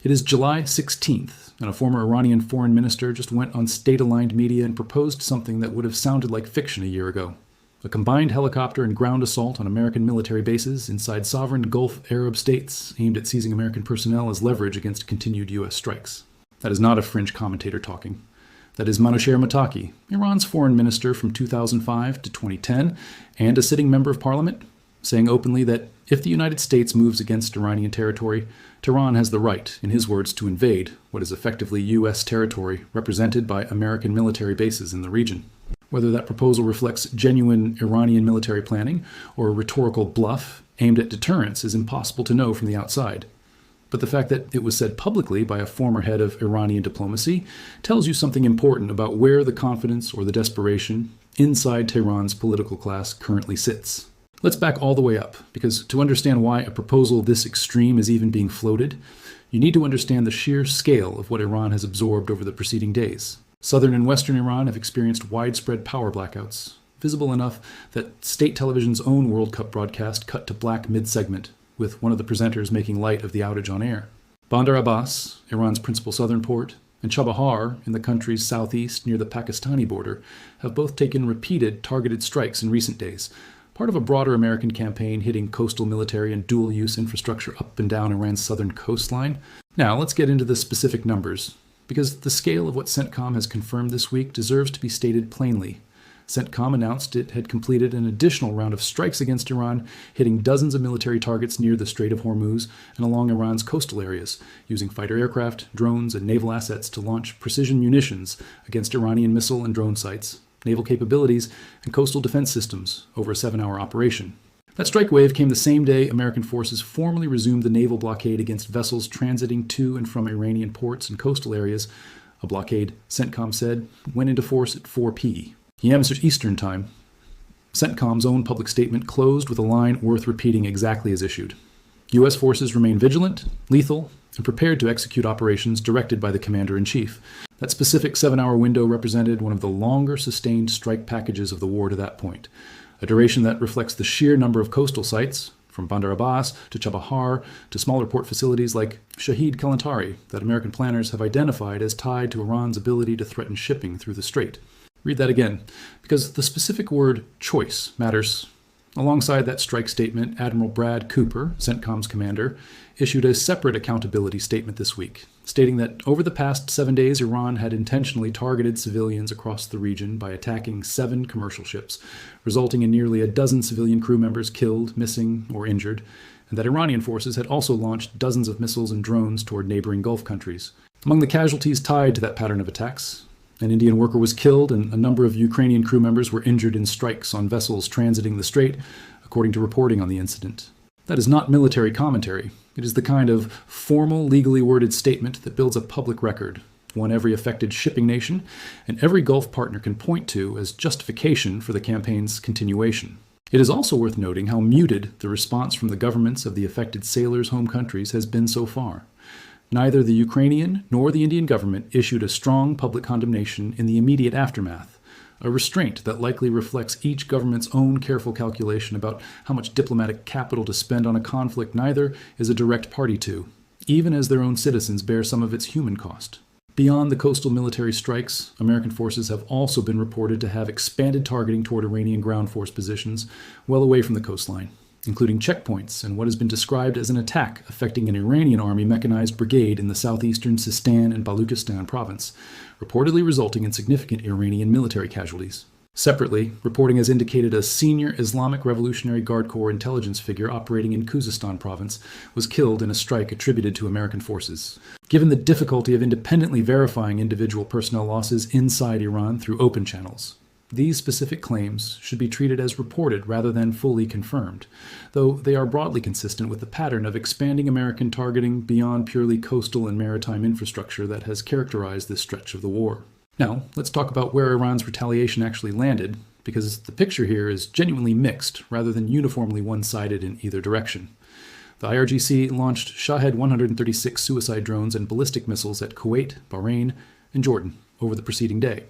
It is July 16th, and a former Iranian foreign minister just went on state-aligned media and proposed something that would have sounded like fiction a year ago. A combined helicopter and ground assault on American military bases inside sovereign Gulf Arab states aimed at seizing American personnel as leverage against continued U.S. strikes. That is not a fringe commentator talking. That is Manouchehr Mottaki, Iran's foreign minister from 2005 to 2010, and a sitting member of parliament, saying openly that if the United States moves against Iranian territory, Tehran has the right, in his words, to invade what is effectively U.S. territory represented by American military bases in the region. Whether that proposal reflects genuine Iranian military planning or a rhetorical bluff aimed at deterrence is impossible to know from the outside. But the fact that it was said publicly by a former head of Iranian diplomacy tells you something important about where the confidence or the desperation inside Tehran's political class currently sits. Let's back all the way up, because to understand why a proposal this extreme is even being floated, you need to understand the sheer scale of what Iran has absorbed over the preceding days. Southern and Western Iran have experienced widespread power blackouts, visible enough that state television's own World Cup broadcast cut to black mid-segment, with one of the presenters making light of the outage on air. Bandar Abbas, Iran's principal southern port, and Chabahar, in the country's southeast near the Pakistani border, have both taken repeated targeted strikes in recent days, part of a broader American campaign hitting coastal military and dual-use infrastructure up and down Iran's southern coastline. Now, let's get into the specific numbers, because the scale of what CENTCOM has confirmed this week deserves to be stated plainly. CENTCOM announced it had completed an additional round of strikes against Iran, hitting dozens of military targets near the Strait of Hormuz and along Iran's coastal areas, using fighter aircraft, drones, and naval assets to launch precision munitions against Iranian missile and drone sites, naval capabilities, and coastal defense systems over a 7-hour operation. That strike wave came the same day American forces formally resumed the naval blockade against vessels transiting to and from Iranian ports and coastal areas, a blockade, CENTCOM said, went into force at 4 p.m. Eastern Time. CENTCOM's own public statement closed with a line worth repeating exactly as issued. U.S. forces remain vigilant, lethal, and prepared to execute operations directed by the Commander-in-Chief. That specific 7-hour window represented one of the longer sustained strike packages of the war to that point, a duration that reflects the sheer number of coastal sites, from Bandar Abbas to Chabahar to smaller port facilities like Shahed that American planners have identified as tied to Iran's ability to threaten shipping through the strait. Read that again, because the specific word choice matters. Alongside that strike statement, Admiral Brad Cooper, CENTCOM's commander, issued a separate accountability statement this week, stating that over the past 7 days, Iran had intentionally targeted civilians across the region by attacking 7 commercial ships, resulting in nearly a dozen civilian crew members killed, missing, or injured, and that Iranian forces had also launched dozens of missiles and drones toward neighboring Gulf countries. Among the casualties tied to that pattern of attacks, an Indian worker was killed and a number of Ukrainian crew members were injured in strikes on vessels transiting the strait, according to reporting on the incident. That is not military commentary. It is the kind of formal, legally worded statement that builds a public record, one every affected shipping nation and every Gulf partner can point to as justification for the campaign's continuation. It is also worth noting how muted the response from the governments of the affected sailors' home countries has been so far. Neither the Ukrainian nor the Indian government issued a strong public condemnation in the immediate aftermath, a restraint that likely reflects each government's own careful calculation about how much diplomatic capital to spend on a conflict neither is a direct party to, even as their own citizens bear some of its human cost. Beyond the coastal military strikes, American forces have also been reported to have expanded targeting toward Iranian ground force positions well away from the coastline, including checkpoints and what has been described as an attack affecting an Iranian army mechanized brigade in the southeastern Sistan and Baluchestan province, reportedly resulting in significant Iranian military casualties. Separately, reporting has indicated a senior Islamic Revolutionary Guard Corps intelligence figure operating in Khuzestan province was killed in a strike attributed to American forces. Given the difficulty of independently verifying individual personnel losses inside Iran through open channels, these specific claims should be treated as reported rather than fully confirmed, though they are broadly consistent with the pattern of expanding American targeting beyond purely coastal and maritime infrastructure that has characterized this stretch of the war. Now, let's talk about where Iran's retaliation actually landed, because the picture here is genuinely mixed rather than uniformly one-sided in either direction. The IRGC launched Shahed 136 suicide drones and ballistic missiles at Kuwait, Bahrain, and Jordan over the preceding day.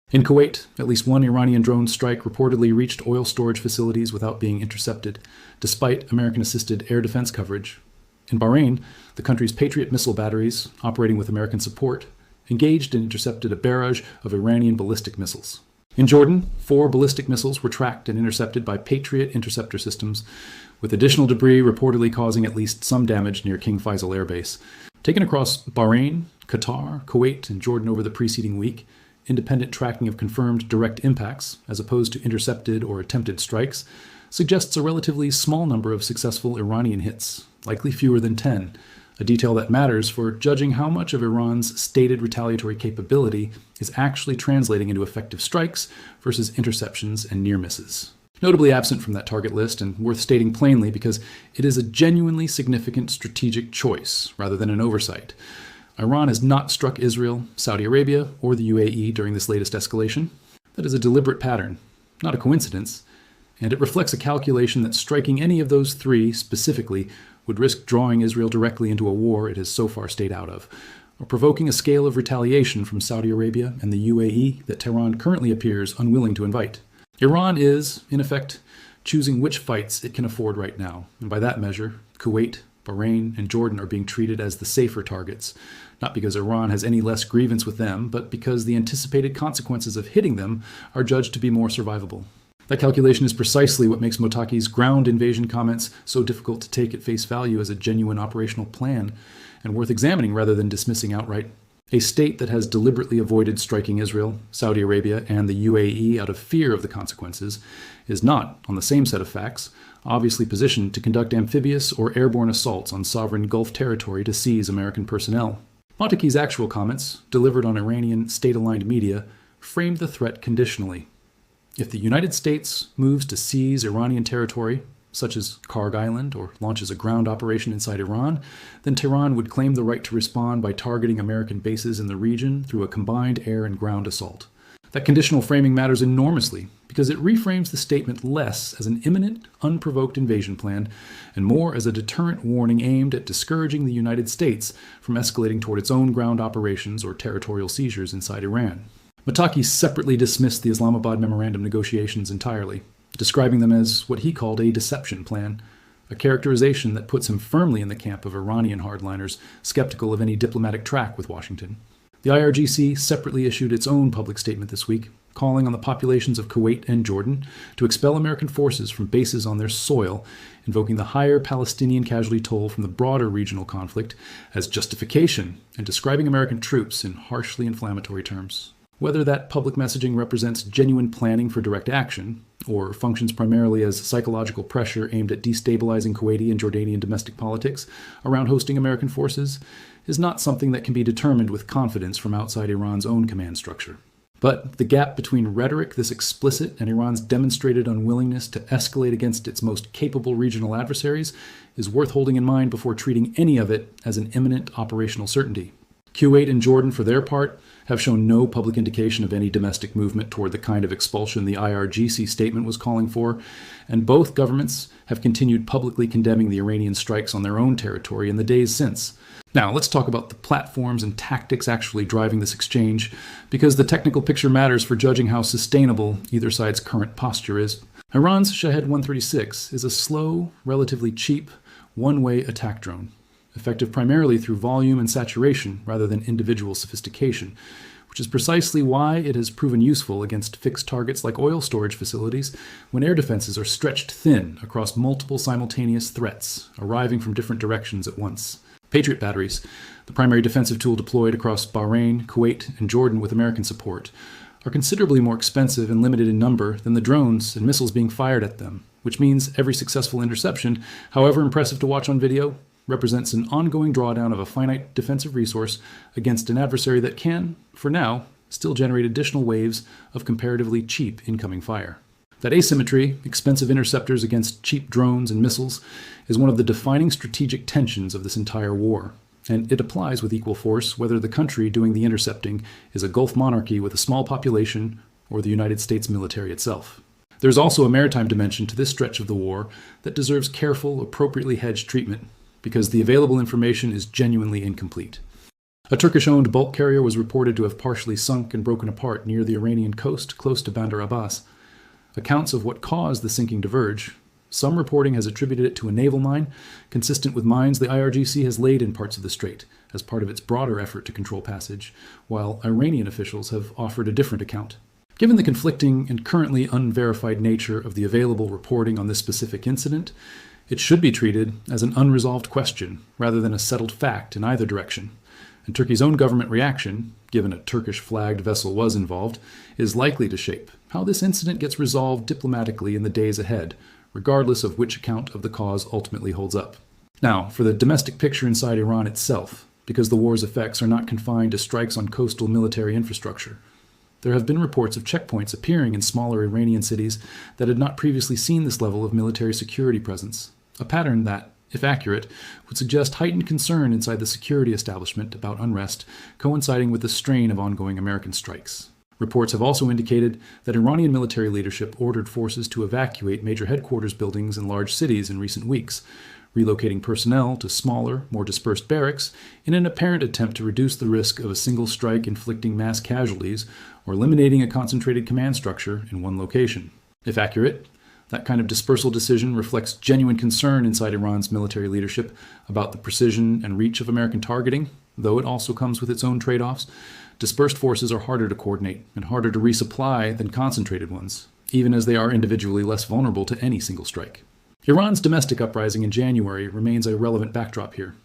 In Kuwait, at least one Iranian drone strike reportedly reached oil storage facilities without being intercepted, despite American-assisted air defense coverage. In Bahrain, the country's Patriot missile batteries, operating with American support, engaged and intercepted a barrage of Iranian ballistic missiles. In Jordan, 4 ballistic missiles were tracked and intercepted by Patriot interceptor systems, with additional debris reportedly causing at least some damage near King Faisal Air Base. Taken across Bahrain, Qatar, Kuwait, and Jordan over the preceding week, independent tracking of confirmed direct impacts, as opposed to intercepted or attempted strikes, suggests a relatively small number of successful Iranian hits, likely fewer than 10, a detail that matters for judging how much of Iran's stated retaliatory capability is actually translating into effective strikes versus interceptions and near misses. Notably absent from that target list, and worth stating plainly because it is a genuinely significant strategic choice rather than an oversight. Iran has not struck Israel, Saudi Arabia, or the UAE during this latest escalation. That is a deliberate pattern, not a coincidence, and it reflects a calculation that striking any of those 3 specifically would risk drawing Israel directly into a war it has so far stayed out of, or provoking a scale of retaliation from Saudi Arabia and the UAE that Tehran currently appears unwilling to invite. Iran is, in effect, choosing which fights it can afford right now, and by that measure, Kuwait, Bahrain, and Jordan are being treated as the safer targets, not because Iran has any less grievance with them, but because the anticipated consequences of hitting them are judged to be more survivable. That calculation is precisely what makes Mottaki's ground invasion comments so difficult to take at face value as a genuine operational plan, and worth examining rather than dismissing outright. A state that has deliberately avoided striking Israel, Saudi Arabia, and the UAE out of fear of the consequences is not, on the same set of facts, obviously positioned to conduct amphibious or airborne assaults on sovereign Gulf territory to seize American personnel. Mottaki's actual comments, delivered on Iranian state-aligned media, framed the threat conditionally. If the United States moves to seize Iranian territory, such as Karg Island, or launches a ground operation inside Iran, then Tehran would claim the right to respond by targeting American bases in the region through a combined air and ground assault. That conditional framing matters enormously because it reframes the statement less as an imminent, unprovoked invasion plan and more as a deterrent warning aimed at discouraging the United States from escalating toward its own ground operations or territorial seizures inside Iran. Mottaki separately dismissed the Islamabad memorandum negotiations entirely, describing them as what he called a deception plan, a characterization that puts him firmly in the camp of Iranian hardliners skeptical of any diplomatic track with Washington. The IRGC separately issued its own public statement this week, calling on the populations of Kuwait and Jordan to expel American forces from bases on their soil, invoking the higher Palestinian casualty toll from the broader regional conflict as justification, and describing American troops in harshly inflammatory terms. Whether that public messaging represents genuine planning for direct action, or functions primarily as psychological pressure aimed at destabilizing Kuwaiti and Jordanian domestic politics around hosting American forces, is not something that can be determined with confidence from outside Iran's own command structure. But the gap between rhetoric this explicit and Iran's demonstrated unwillingness to escalate against its most capable regional adversaries is worth holding in mind before treating any of it as an imminent operational certainty. Kuwait and Jordan, for their part, have shown no public indication of any domestic movement toward the kind of expulsion the IRGC statement was calling for, and both governments have continued publicly condemning the Iranian strikes on their own territory in the days since. Now, let's talk about the platforms and tactics actually driving this exchange, because the technical picture matters for judging how sustainable either side's current posture is. Iran's Shahed 136 is a slow, relatively cheap, one-way attack drone, effective primarily through volume and saturation rather than individual sophistication, which is precisely why it has proven useful against fixed targets like oil storage facilities when air defenses are stretched thin across multiple simultaneous threats arriving from different directions at once. Patriot batteries, the primary defensive tool deployed across Bahrain, Kuwait, and Jordan with American support, are considerably more expensive and limited in number than the drones and missiles being fired at them, which means every successful interception, however impressive to watch on video, represents an ongoing drawdown of a finite defensive resource against an adversary that can, for now, still generate additional waves of comparatively cheap incoming fire. That asymmetry, expensive interceptors against cheap drones and missiles, is one of the defining strategic tensions of this entire war, and it applies with equal force whether the country doing the intercepting is a Gulf monarchy with a small population or the United States military itself. There's also a maritime dimension to this stretch of the war that deserves careful, appropriately hedged treatment, because the available information is genuinely incomplete. A Turkish-owned bulk carrier was reported to have partially sunk and broken apart near the Iranian coast close to Bandar Abbas. Accounts of what caused the sinking diverge, Some reporting has attributed it to a naval mine, consistent with mines the IRGC has laid in parts of the strait as part of its broader effort to control passage, while Iranian officials have offered a different account. Given the conflicting and currently unverified nature of the available reporting on this specific incident, it should be treated as an unresolved question rather than a settled fact in either direction. And Turkey's own government reaction, given a Turkish-flagged vessel was involved, is likely to shape how this incident gets resolved diplomatically in the days ahead, regardless of which account of the cause ultimately holds up. Now, for the domestic picture inside Iran itself, because the war's effects are not confined to strikes on coastal military infrastructure. There have been reports of checkpoints appearing in smaller Iranian cities that had not previously seen this level of military security presence, a pattern that, if accurate, would suggest heightened concern inside the security establishment about unrest, coinciding with the strain of ongoing American strikes. Reports have also indicated that Iranian military leadership ordered forces to evacuate major headquarters buildings in large cities in recent weeks, relocating personnel to smaller, more dispersed barracks in an apparent attempt to reduce the risk of a single strike inflicting mass casualties or eliminating a concentrated command structure in one location. If accurate, that kind of dispersal decision reflects genuine concern inside Iran's military leadership about the precision and reach of American targeting, though it also comes with its own trade-offs. Dispersed forces are harder to coordinate and harder to resupply than concentrated ones, even as they are individually less vulnerable to any single strike. Iran's domestic uprising in January remains a relevant backdrop here.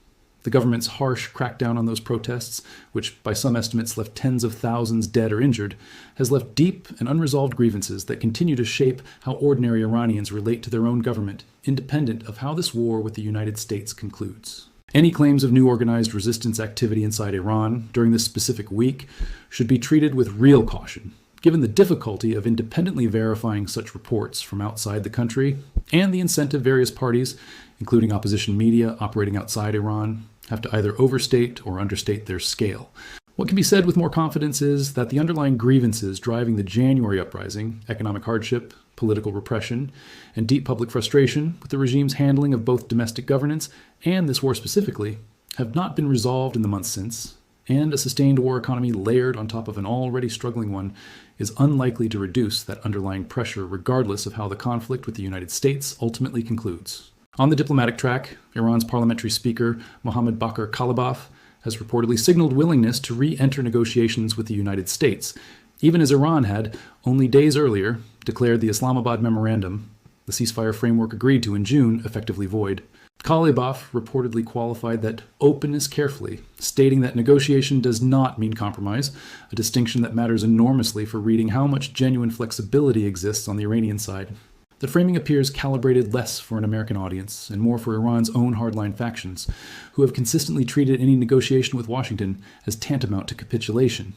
The government's harsh crackdown on those protests, which by some estimates left tens of thousands dead or injured, has left deep and unresolved grievances that continue to shape how ordinary Iranians relate to their own government, independent of how this war with the United States concludes. Any claims of new organized resistance activity inside Iran during this specific week should be treated with real caution, given the difficulty of independently verifying such reports from outside the country and the incentive various parties, including opposition media operating outside Iran, have to either overstate or understate their scale. What can be said with more confidence is that the underlying grievances driving the January uprising, economic hardship, political repression, and deep public frustration with the regime's handling of both domestic governance and this war specifically, have not been resolved in the months since, and a sustained war economy layered on top of an already struggling one is unlikely to reduce that underlying pressure regardless of how the conflict with the United States ultimately concludes. On the diplomatic track, Iran's parliamentary speaker, Mohammad Bakr Kalibaf, has reportedly signaled willingness to re-enter negotiations with the United States, even as Iran had, only days earlier, declared the Islamabad Memorandum, the ceasefire framework agreed to in June, effectively void. Kalibaf reportedly qualified that openness carefully, stating that negotiation does not mean compromise, a distinction that matters enormously for reading how much genuine flexibility exists on the Iranian side. The framing appears calibrated less for an American audience and more for Iran's own hardline factions, who have consistently treated any negotiation with Washington as tantamount to capitulation,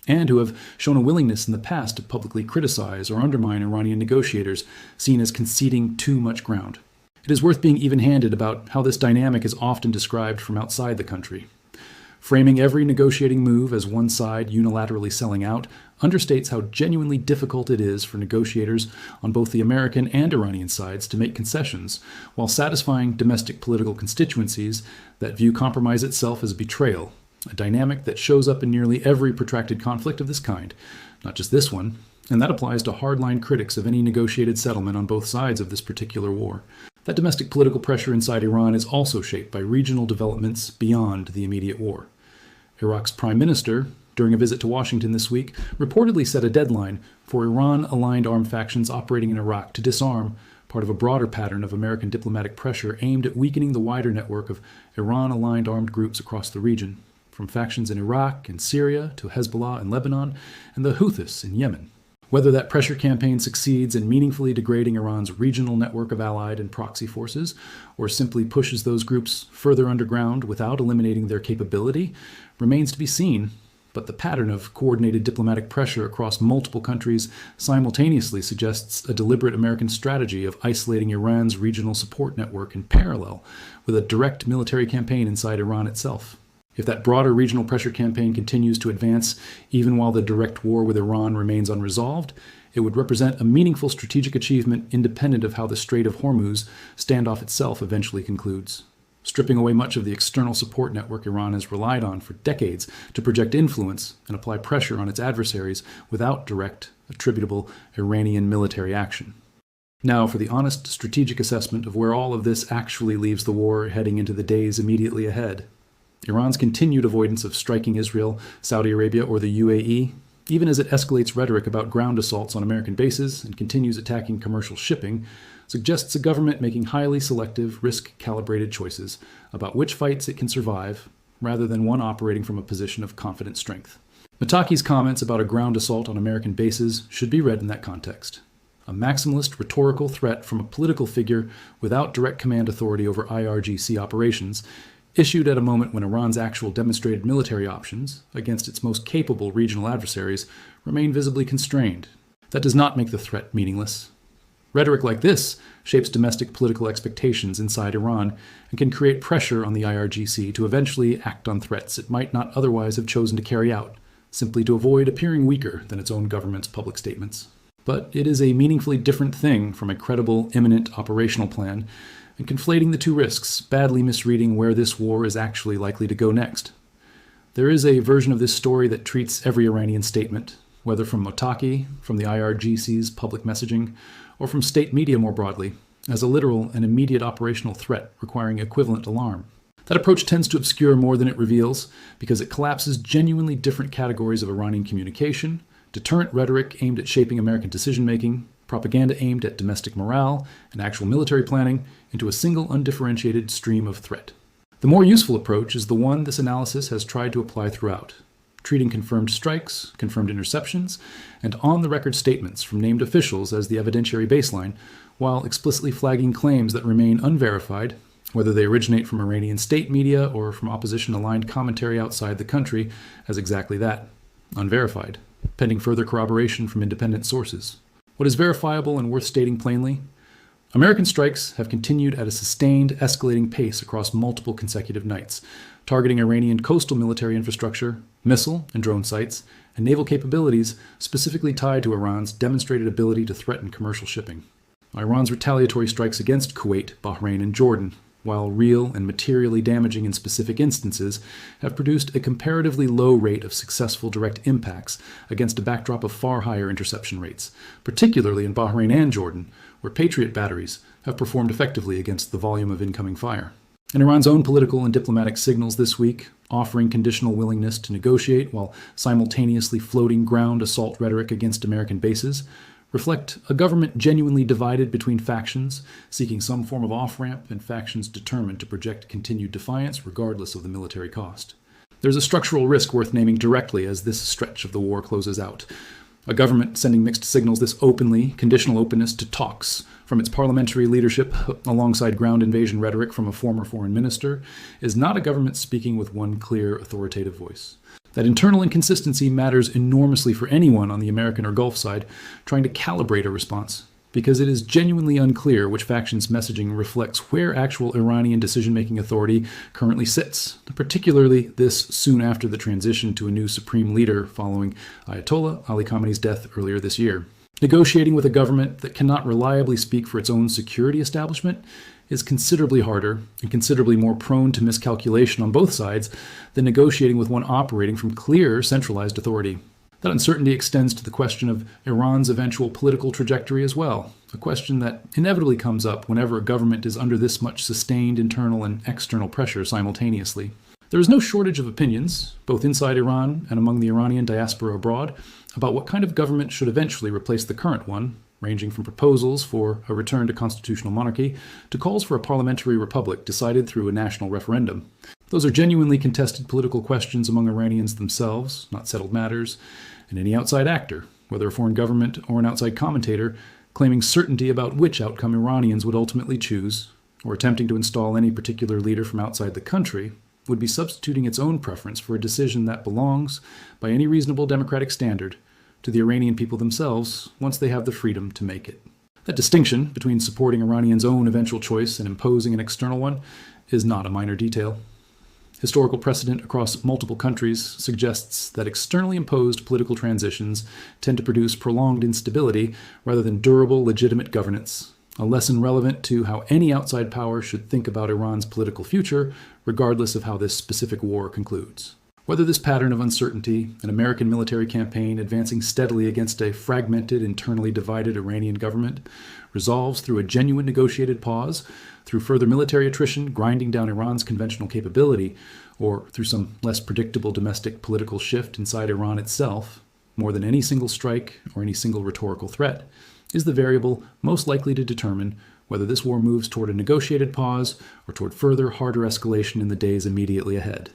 and who have shown a willingness in the past to publicly criticize or undermine Iranian negotiators seen as conceding too much ground. It is worth being even-handed about how this dynamic is often described from outside the country. Framing every negotiating move as one side unilaterally selling out understates how genuinely difficult it is for negotiators on both the American and Iranian sides to make concessions while satisfying domestic political constituencies that view compromise itself as betrayal, a dynamic that shows up in nearly every protracted conflict of this kind, not just this one, and that applies to hardline critics of any negotiated settlement on both sides of this particular war. That domestic political pressure inside Iran is also shaped by regional developments beyond the immediate war. Iraq's prime minister, during a visit to Washington this week, reportedly set a deadline for Iran-aligned armed factions operating in Iraq to disarm, part of a broader pattern of American diplomatic pressure aimed at weakening the wider network of Iran-aligned armed groups across the region, from factions in Iraq and Syria to Hezbollah in Lebanon and the Houthis in Yemen. Whether that pressure campaign succeeds in meaningfully degrading Iran's regional network of allied and proxy forces, or simply pushes those groups further underground without eliminating their capability, remains to be seen, but the pattern of coordinated diplomatic pressure across multiple countries simultaneously suggests a deliberate American strategy of isolating Iran's regional support network in parallel with a direct military campaign inside Iran itself. If that broader regional pressure campaign continues to advance, even while the direct war with Iran remains unresolved, it would represent a meaningful strategic achievement independent of how the Strait of Hormuz standoff itself eventually concludes, stripping away much of the external support network Iran has relied on for decades to project influence and apply pressure on its adversaries without direct, attributable Iranian military action. Now for the honest strategic assessment of where all of this actually leaves the war heading into the days immediately ahead. Iran's continued avoidance of striking Israel, Saudi Arabia, or the UAE, even as it escalates rhetoric about ground assaults on American bases and continues attacking commercial shipping, suggests a government making highly selective, risk-calibrated choices about which fights it can survive, rather than one operating from a position of confident strength. Mottaki's comments about a ground assault on American bases should be read in that context. A maximalist rhetorical threat from a political figure without direct command authority over IRGC operations, issued at a moment when Iran's actual demonstrated military options against its most capable regional adversaries remain visibly constrained. That does not make the threat meaningless. Rhetoric like this shapes domestic political expectations inside Iran and can create pressure on the IRGC to eventually act on threats it might not otherwise have chosen to carry out, simply to avoid appearing weaker than its own government's public statements. But it is a meaningfully different thing from a credible, imminent operational plan, and conflating the two risks, badly misreading where this war is actually likely to go next. There is a version of this story that treats every Iranian statement, whether from Mottaki, from the IRGC's public messaging, or from state media more broadly, as a literal and immediate operational threat requiring equivalent alarm. That approach tends to obscure more than it reveals, because it collapses genuinely different categories of Iranian communication, deterrent rhetoric aimed at shaping American decision-making, propaganda aimed at domestic morale, and actual military planning into a single undifferentiated stream of threat. The more useful approach is the one this analysis has tried to apply throughout, treating confirmed strikes, confirmed interceptions, and on-the-record statements from named officials as the evidentiary baseline, while explicitly flagging claims that remain unverified, whether they originate from Iranian state media or from opposition-aligned commentary outside the country, as exactly that, unverified, pending further corroboration from independent sources. What is verifiable and worth stating plainly? American strikes have continued at a sustained, escalating pace across multiple consecutive nights, targeting Iranian coastal military infrastructure, missile and drone sites, and naval capabilities specifically tied to Iran's demonstrated ability to threaten commercial shipping. Iran's retaliatory strikes against Kuwait, Bahrain, and Jordan, while real and materially damaging in specific instances, have produced a comparatively low rate of successful direct impacts against a backdrop of far higher interception rates, particularly in Bahrain and Jordan, where Patriot batteries have performed effectively against the volume of incoming fire. And Iran's own political and diplomatic signals this week, offering conditional willingness to negotiate while simultaneously floating ground assault rhetoric against American bases, reflect a government genuinely divided between factions, seeking some form of off-ramp, and factions determined to project continued defiance regardless of the military cost. There's a structural risk worth naming directly as this stretch of the war closes out. A government sending mixed signals this openly, conditional openness to talks from its parliamentary leadership, alongside ground invasion rhetoric from a former foreign minister, is not a government speaking with one clear, authoritative voice. That internal inconsistency matters enormously for anyone on the American or Gulf side trying to calibrate a response, because it is genuinely unclear which faction's messaging reflects where actual Iranian decision-making authority currently sits, particularly this soon after the transition to a new supreme leader following Ayatollah Ali Khamenei's death earlier this year. Negotiating with a government that cannot reliably speak for its own security establishment is considerably harder and considerably more prone to miscalculation on both sides than negotiating with one operating from clear, centralized authority. That uncertainty extends to the question of Iran's eventual political trajectory as well, a question that inevitably comes up whenever a government is under this much sustained internal and external pressure simultaneously. There is no shortage of opinions, both inside Iran and among the Iranian diaspora abroad, about what kind of government should eventually replace the current one, ranging from proposals for a return to constitutional monarchy to calls for a parliamentary republic decided through a national referendum. Those are genuinely contested political questions among Iranians themselves, not settled matters, and any outside actor, whether a foreign government or an outside commentator, claiming certainty about which outcome Iranians would ultimately choose, or attempting to install any particular leader from outside the country, would be substituting its own preference for a decision that belongs, by any reasonable democratic standard, to the Iranian people themselves once they have the freedom to make it. That distinction between supporting Iranians' own eventual choice and imposing an external one is not a minor detail. Historical precedent across multiple countries suggests that externally imposed political transitions tend to produce prolonged instability rather than durable, legitimate governance, a lesson relevant to how any outside power should think about Iran's political future, regardless of how this specific war concludes. Whether this pattern of uncertainty, an American military campaign advancing steadily against a fragmented, internally divided Iranian government, resolves through a genuine negotiated pause, through further military attrition grinding down Iran's conventional capability, or through some less predictable domestic political shift inside Iran itself, more than any single strike or any single rhetorical threat, is the variable most likely to determine whether this war moves toward a negotiated pause or toward further, harder escalation in the days immediately ahead.